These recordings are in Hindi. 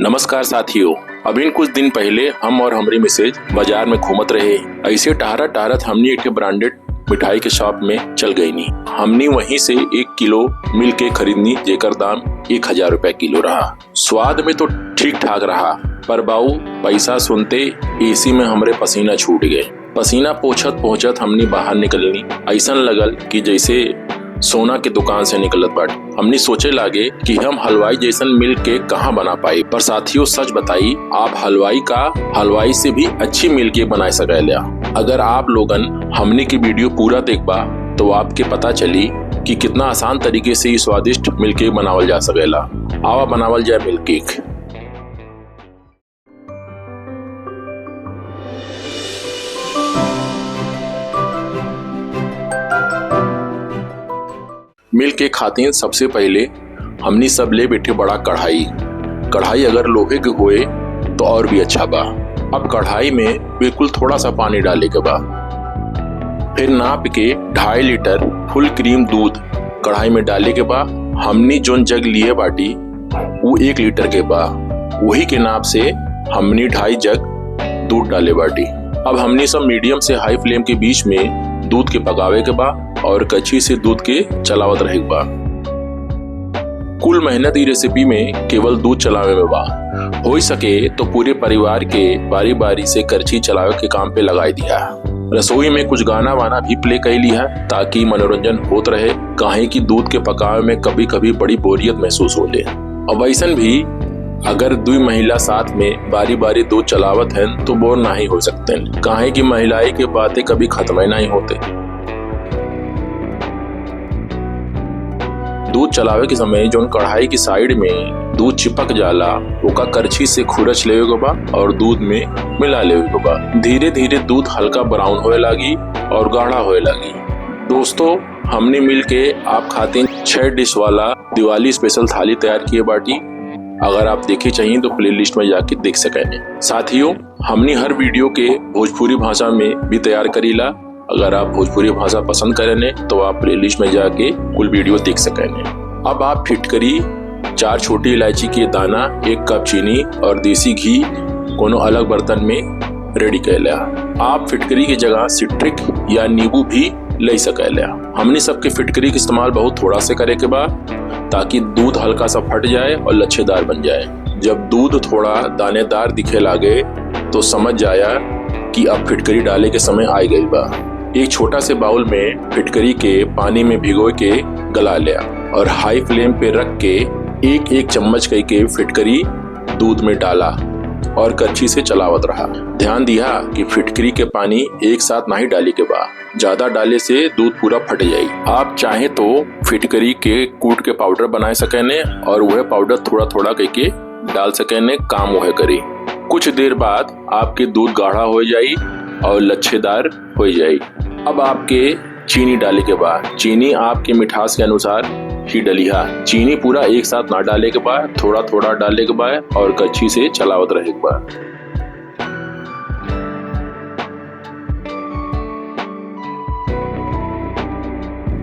नमस्कार साथियों। अभी कुछ दिन पहले हम और हमारी मिसेज बाजार में घूमत रहे। ऐसे टहरत हमने एक ब्रांडेड मिठाई के शॉप में चल गई नी। हमने वहीं से 1 किलो मिल्क केक खरीदनी, जेकर दाम 1000 रुपए किलो रहा। स्वाद में तो ठीक ठाक रहा, पर बाऊ पैसा सुनते एसी में हमरे पसीना छूट गए। पसीना पोंछत हमने बाहर निकलनी, ऐसा लगल कि जैसे सोना के दुकान से निकलत बाटे। हमने सोचे लागे कि हम हलवाई जैसन मिल्क केक कहाँ बना पाए, पर साथियों सच बताई, आप हलवाई से भी अच्छी मिल्क केक बना सकेला। अगर आप लोगन हमने की वीडियो पूरा देखबा तो आपके पता चली कि कितना आसान तरीके से स्वादिष्ट मिल्क केक बनावल जा सकेला। आवा बनावल जाए मिल्क केक। मिल्क केक खातिर सबसे पहले हमनी सब ले बैठे बड़ा कढ़ाई अगर लोहे के होए तो और भी अच्छा बा। अब कढ़ाई में बिल्कुल थोड़ा सा पानी डाले के बा, फिर नाप के 2.5 लीटर फुल क्रीम दूध कढ़ाई में डाले के बा। हमनी जोन जग लिए बाटी वो 1 लीटर के बा, वही के नाप से हमनी 2.5 जग दूध डाले बाटी। अब हमनी सब मीडियम से हाई फ्लेम के बीच में दूध के पकावे के बा और कच्ची से दूध के चलावत रहे बा। कुल मेहनत ई रेसिपी में केवल दूध चलावे में बा। हो सके तो पूरे परिवार के बारी बारी से करछी चलावे के काम पे लगाई दिया। रसोई में कुछ गाना वाना भी प्ले कर लिया ताकि मनोरंजन होत रहे, काहे कि दूध के पकावे में कभी कभी बड़ी बोरियत महसूस होले। अब ऐसन भी अगर 2 महिला साथ में बारी बारी दूध चलावत हैं तो बोर नहीं हो सकते, काहे कि महिलाएं की बातें कभी खत्म ही नहीं होते। दूध चलावे के समय जो कढ़ाई की साइड में दूध चिपक जाला ओका करछी से खुरच लेवे के बा और दूध में मिला लेवे के बा। धीरे धीरे दूध हल्का ब्राउन होए लागी और गाढ़ा होए लागी। दोस्तों हमने मिलके आप खातिर 6 डिश वाला दिवाली स्पेशल थाली तैयार किए बाटी। अगर आप देखे चाहिए तो प्लेलिस्ट में जाके देख सकें। साथियों हमने हर वीडियो के भोजपुरी भाषा में भी तैयार करीला। अगर आप भोजपुरी भाषा पसंद करें तो आप प्लेलिस्ट में जाके कुल वीडियो देख सकें। अब आप फिटकरी, 4 छोटी इलायची के दाना, 1 कप चीनी और देसी घी कोनो अलग बर्तन में रेडी कैला। आप फिटकरी की जगह सिट्रिक या नींबू भी ले सकेला। हमने सबके फिटकरी का इस्तेमाल बहुत थोड़ा से करे के बाद ताकि दूध हल्का सा फट जाए और लच्छेदार बन जाए। जब दूध थोड़ा दानेदार दिखे लागे तो समझ जाया कि अब फिटकरी डाले के समय आ गई बा। एक छोटा से बाउल में फिटकरी के पानी में भिगो के गला लिया और हाई फ्लेम पे रख के 1-1 चम्मच के फिटकरी दूध में डाला और करछी से चलावत रहा। ध्यान दिया कि फिटकरी के पानी एक साथ नहीं डाले के बा, ज्यादा डाले से दूध पूरा फट जाये। आप चाहे तो फिटकरी के कूट के पाउडर बना सकेने और वह पाउडर थोड़ा थोड़ा करके डाल सकेने, काम वह करी। कुछ देर बाद आपके दूध गाढ़ा हो जाये और लच्छेदार हो जाये। अब आपके चीनी डाले के बाद, चीनी आपके मिठास के अनुसार ही डलिया। चीनी पूरा एक साथ ना डाले के बाद थोड़ा थोड़ा डाले के बाद और कच्ची से चलावत रहे के बाद।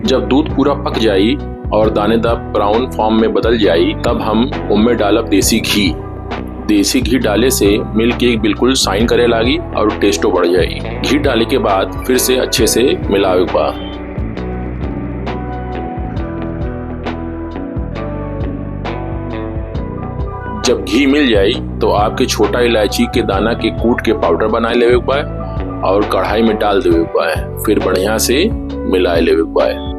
जब दूध पूरा पक जाई और दानेदार ब्राउन फॉर्म में बदल जाई तब हम उनमें डालब देसी घी। देसी घी डाले से मिल्क केक बिल्कुल शाइन करे लागी और टेस्टो बढ़ जाएगी। घी डाले के बाद फिर से अच्छे से मिलावे के बाद जब घी मिल जाए तो आपके छोटा इलायची के दाना के कूट के पाउडर बना लेवे के बाद और कढ़ाई में डाल देवे के बाद फिर बढ़िया से मिला लेवे के बाद।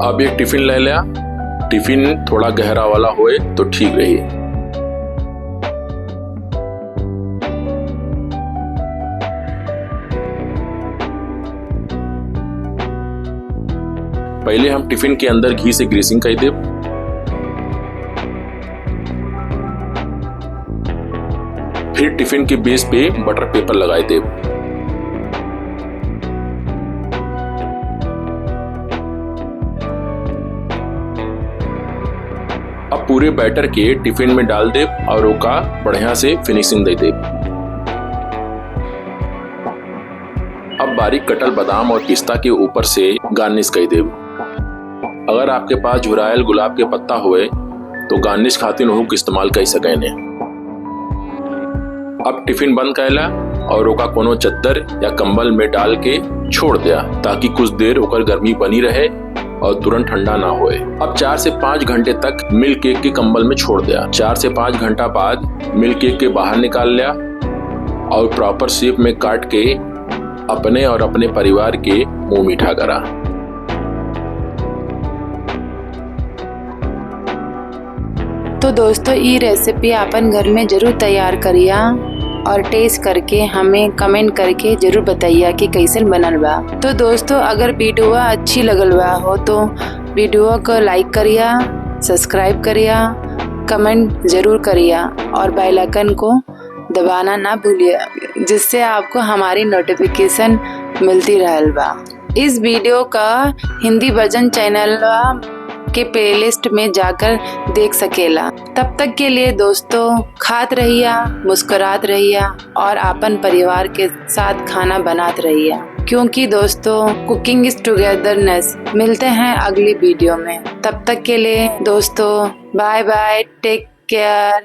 अब एक टिफिन ले लिया। टिफिन थोड़ा गहरा वाला होए तो ठीक रही। पहले हम टिफिन के अंदर घी से ग्रीसिंग कर दे, फिर टिफिन के बेस पे बटर पेपर लगाए दे। अब पूरे बैटर के टिफिन में डाल दे और ओका बढ़िया से फिनिशिंग दे दे। अब बारीक कटल बादाम और पिस्ता के ऊपर से गार्निश कर दे। अगर आपके पास झुरायल गुलाब के पत्ता हुए तो गार्निश खातिर हुक इस्तेमाल कर सके ने। अब टिफिन बंद कैला और ओका कोनो चद्दर या कंबल में डाल के छोड़ दिया ताकि कुछ देर ओकर गर्मी बनी रहे और तुरंत ठंडा ना होए। अब 4 से 5 घंटे तक मिल्क केक के कंबल में छोड़ दिया। 4 से 5 घंटा बाद मिल्क केक के बाहर निकाल लिया और प्रॉपर शेप में काट के अपने और अपने परिवार के मुंह मीठा करा। तो दोस्तों ये रेसिपी अपन घर में जरूर तैयार करिया और टेस्ट करके हमें कमेंट करके जरूर बताइए कि कैसन बनल बा। तो दोस्तों अगर वीडियो अच्छी लगल बा हो तो वीडियो को लाइक करिया, सब्सक्राइब करिया, कमेंट जरूर करिया और बेल आइकन को दबाना ना भूलिए जिससे आपको हमारी नोटिफिकेशन मिलती रहल बा। इस वीडियो का हिंदी वर्जन चैनल के प्लेलिस्ट में जाकर देख सकेला। तब तक के लिए दोस्तों खात रहिया, मुस्कुरात रहिया और अपन परिवार के साथ खाना बनात रहिया, क्योंकि दोस्तों कुकिंग इज टुगेदरनेस। मिलते हैं अगली वीडियो में, तब तक के लिए दोस्तों बाय बाय, टेक केयर।